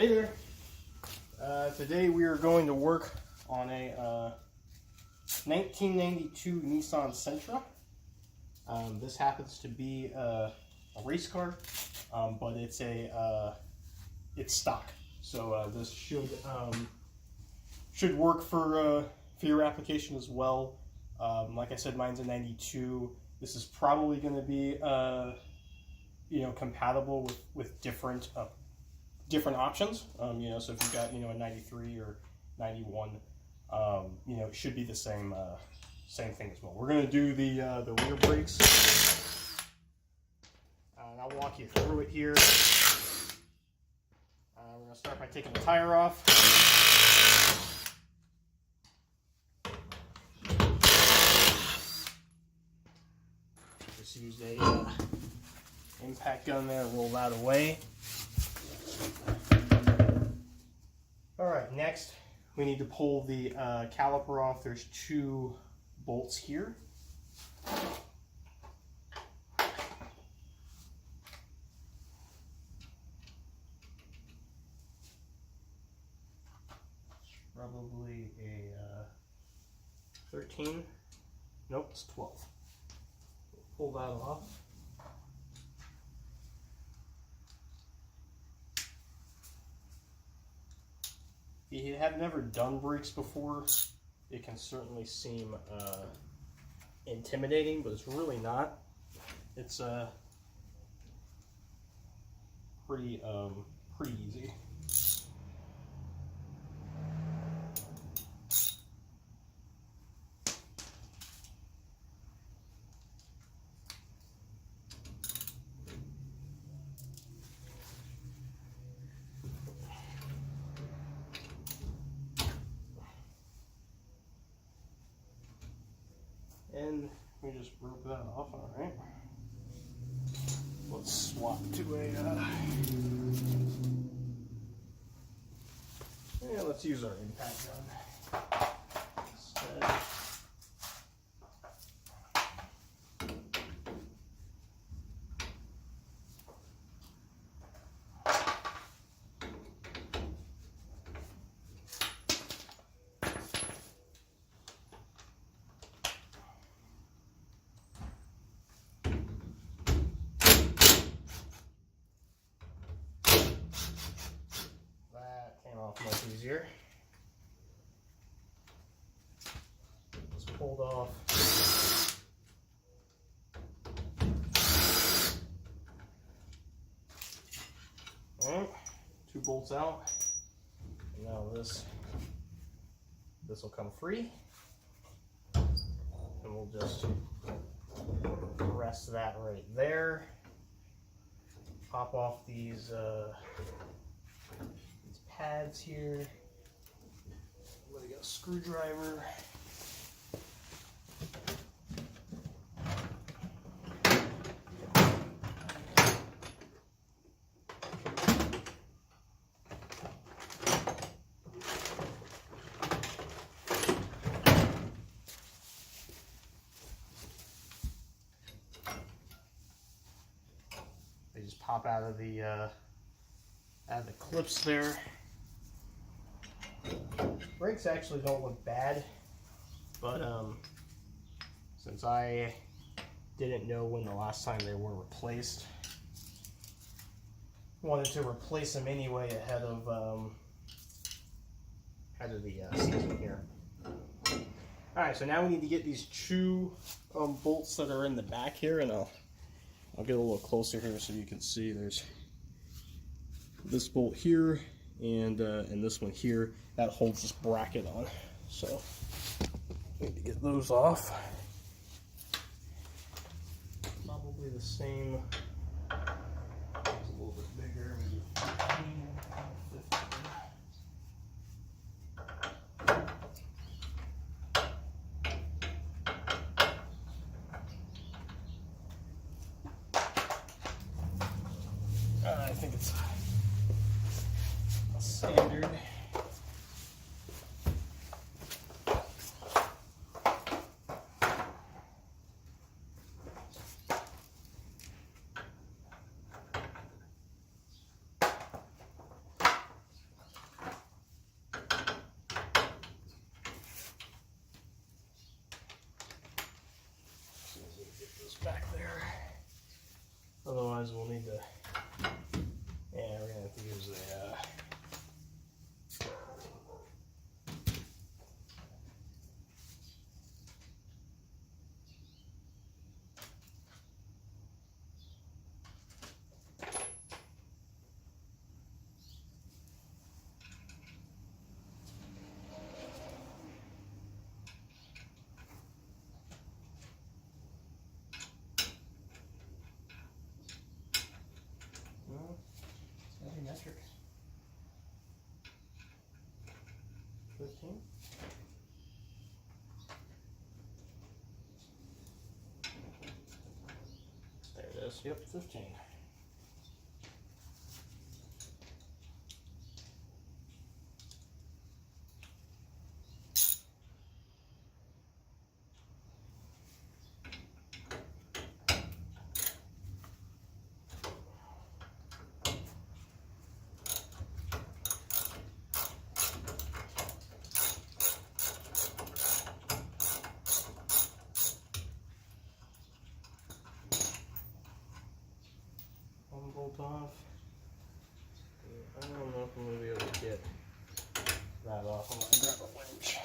Hey there. Today we are going to work on a 1992 Nissan Sentra. This happens to be a race car, but it's stock. So this should work for your application as well. Like I said, mine's a 92. This is probably going to be compatible with different options. So if you've got a 93 or 91, it should be the same thing as well. We're going to do the rear brakes, and I'll walk you through it here. We're going to start by taking the tire off. Just use a impact gun there, roll that away. Alright, next we need to pull the caliper off. There's two bolts here. Probably a 13. Nope, it's 12. Pull that off. If you have never done brakes before, it can certainly seem intimidating, but it's really not. It's pretty easy. And we just broke that off, alright. Let's swap to let's use our impact gun instead. Much easier. It's pulled off. Alright, two bolts out. And now this will come free. And we'll just rest that right there. Pop off these pads here. We got a screwdriver. They just pop out of the clips there. Brakes actually don't look bad, but since I didn't know when the last time they were replaced, wanted to replace them anyway ahead of the season here. Alright, so now we need to get these two bolts that are in the back here, and I'll get a little closer here so you can see. There's this bolt here and this one here that holds this bracket on. So we need to get those off. Probably the same. It's a little bit bigger, maybe 15, 15. I think it's standard. Otherwise, we'll need to. Yeah, we're gonna have to use the. Metric 15. There it is. Yep, 15. Bolt off. I don't know if I'm going to be able to get that off. I'm going to grab a winch.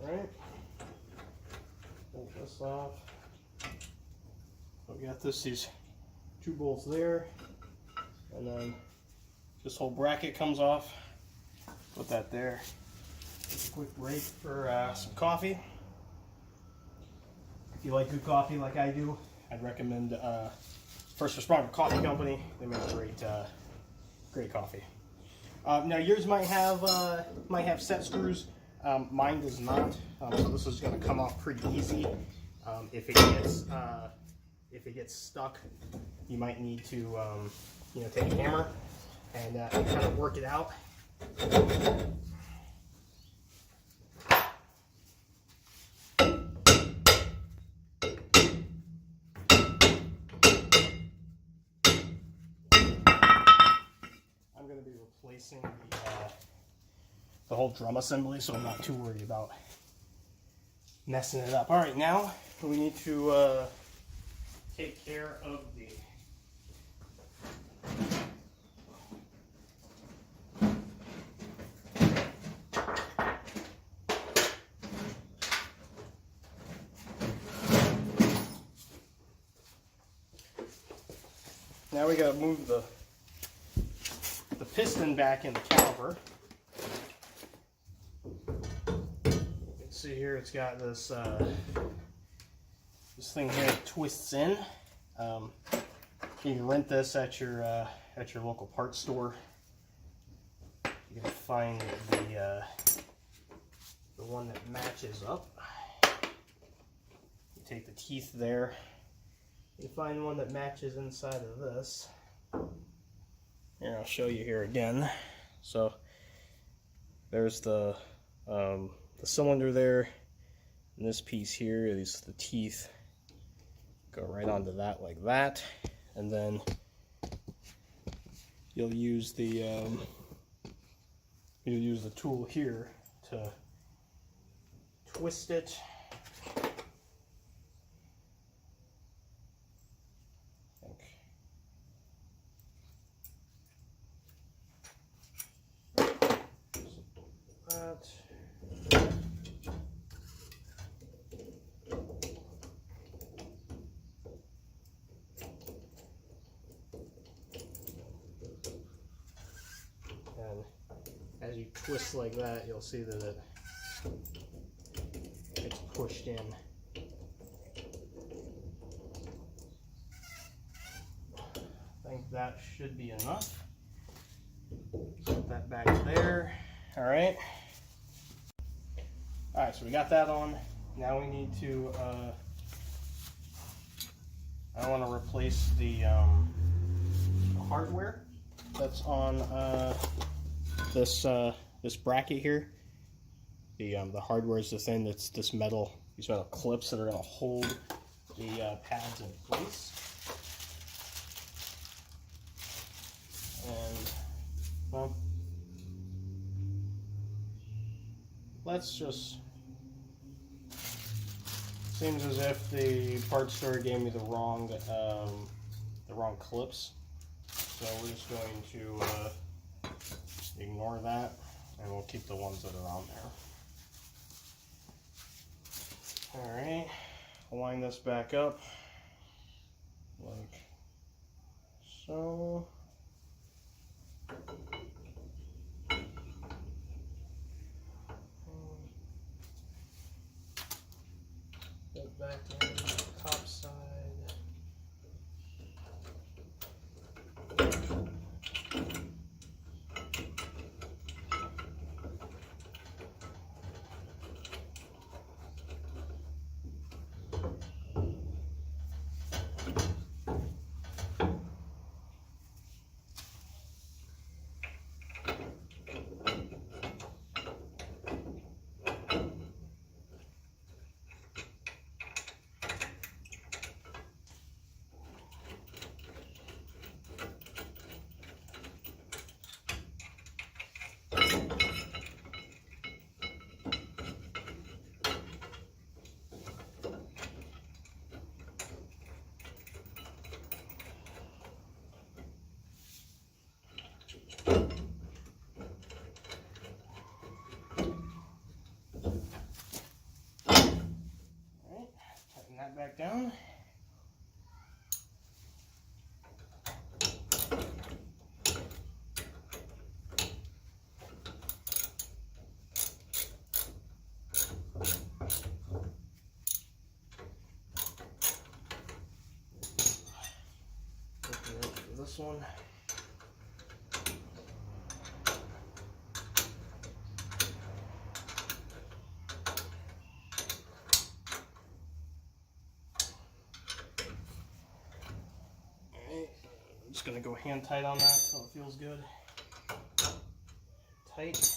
Alright. Pull this off. We got these 2 bolts there, and then this whole bracket comes off. Put that there. Take a quick break for some coffee. If you like good coffee like I do, I'd recommend First Responder Coffee Company. They make great coffee. Now yours might have set screws. Mine does not, so this is going to come off pretty easy. If it gets stuck, you might need to take a hammer and kind of work it out. I'm going to be replacing the whole drum assembly, so I'm not too worried about messing it up. All right, now we need to take care of the now we got to move the piston back in the caliper. See here, it's got this this thing here that twists in. You can rent this at your local parts store. You can find the one that matches up. You take the teeth there. You find one that matches inside of this. Here, I'll show you here again. So there's the cylinder there, and this piece here is the teeth. Go right onto that like that, and then you'll use the tool here to twist it. As you twist like that, you'll see that it's pushed in. I think that should be enough. Put that back there. All right. All right, so we got that on. Now we need to, I want to replace the hardware that's on this bracket here. The hardware is the thing that's these metal clips that are going to hold the pads in place. And well, let's just, seems as if the parts store gave me the wrong clips, so we're just going to ignore that, and we'll keep the ones that are on there. All right, line this back up like so. Put back in the top side. That back down. For this one. Just gonna go hand tight on that so it feels good. Tight.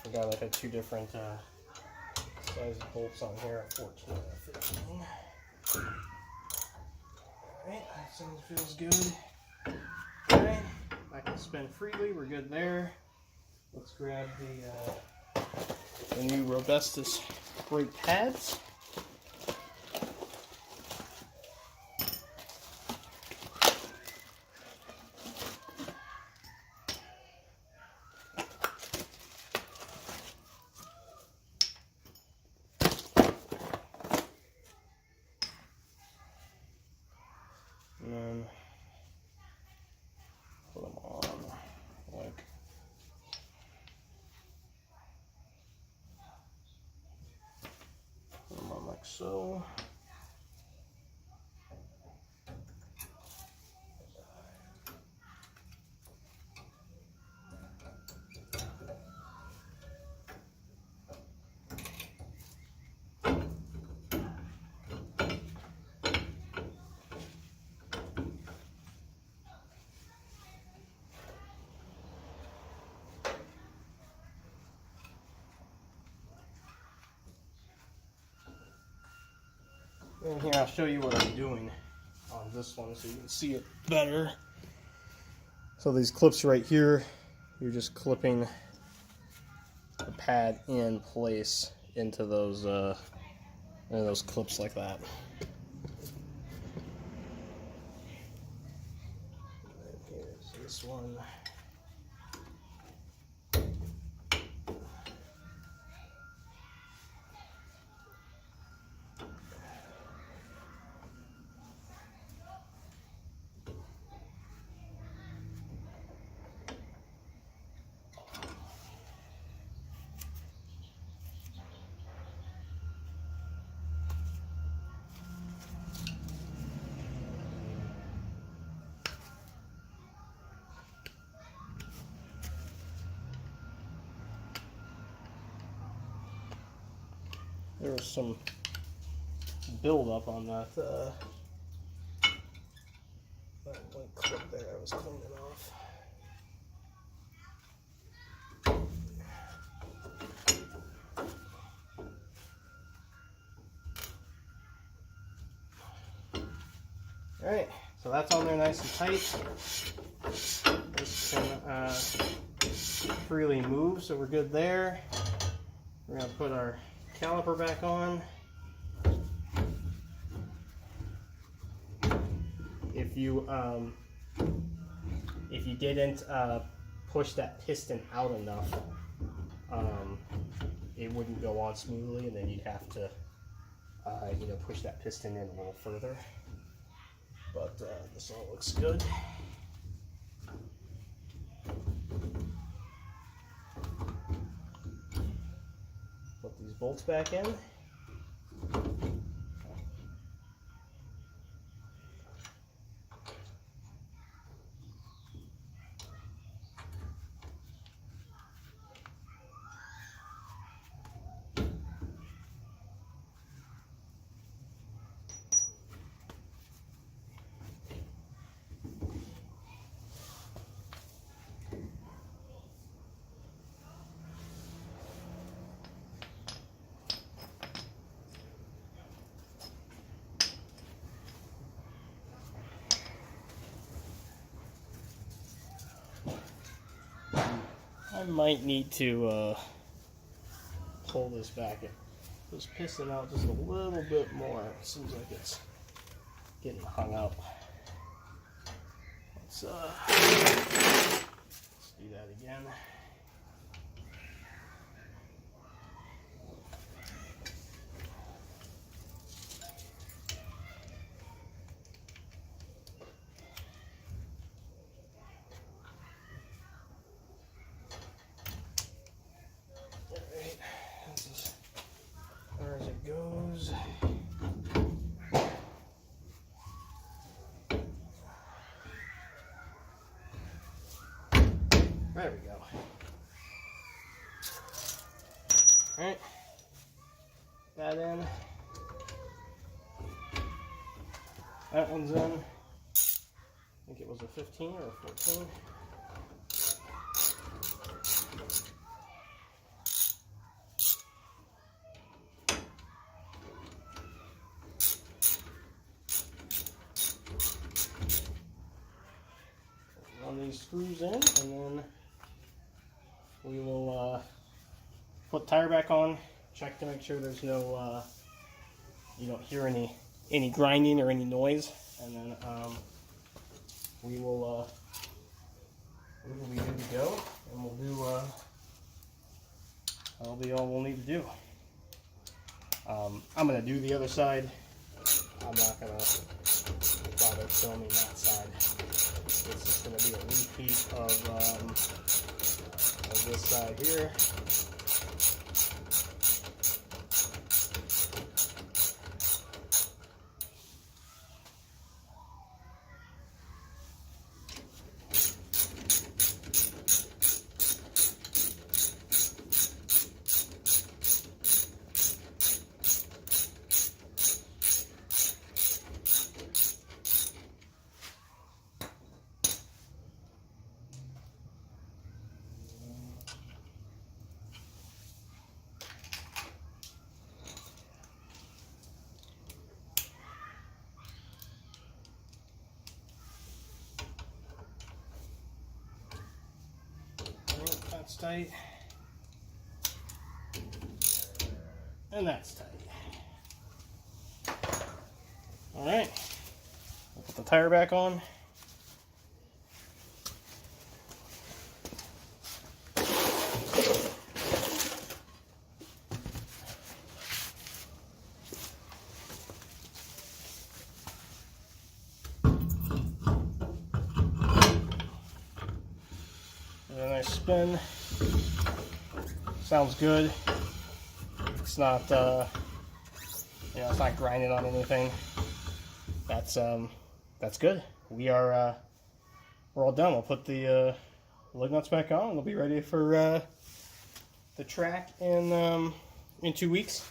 Forgot I had two different size bolts on here, 14 and 15. Alright, that sounds feels good. Alright, I can spin freely, we're good there. Let's grab the new Robustus brake pads. And then put them on like so. And here I'll show you what I'm doing on this one so you can see it better. So these clips right here, you're just clipping the pad in place into those clips like that. And here's this one. there was some buildup on that one clip there I was cleaning off. Alright, so that's on there nice and tight. This can freely move, so we're good there. We're going to put our caliper back on. If you didn't push that piston out enough, it wouldn't go on smoothly, and then you'd have to push that piston in a little further. But this all looks good. Put these bolts back in. I might need to pull this piston out just a little bit more. It seems like it's getting hung up. Let's do that again. Goes. There we go. Alright. That in. That one's in. I think it was a 15 or a 14. These screws in, and then we will put the tire back on, check to make sure there's no you don't hear any grinding or any noise, and then we will be good to go, and we'll do that'll be all we'll need to do. I'm going to do the other side. I'm not going to bother filming that side. It's just going to be a repeat of this side here. That's tight, and that's tight. All right, I'll put the tire back on. A nice spin. Sounds good. It's not, it's not grinding on anything. That's good. We're all done. We'll put the lug nuts back on, and we'll be ready for the track in 2 weeks.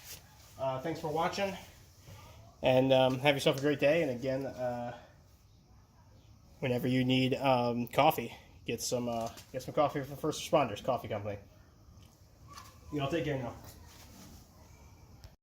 Thanks for watching, and have yourself a great day. And again, whenever you need coffee, get some coffee from First Responders Coffee Company. You all take care now.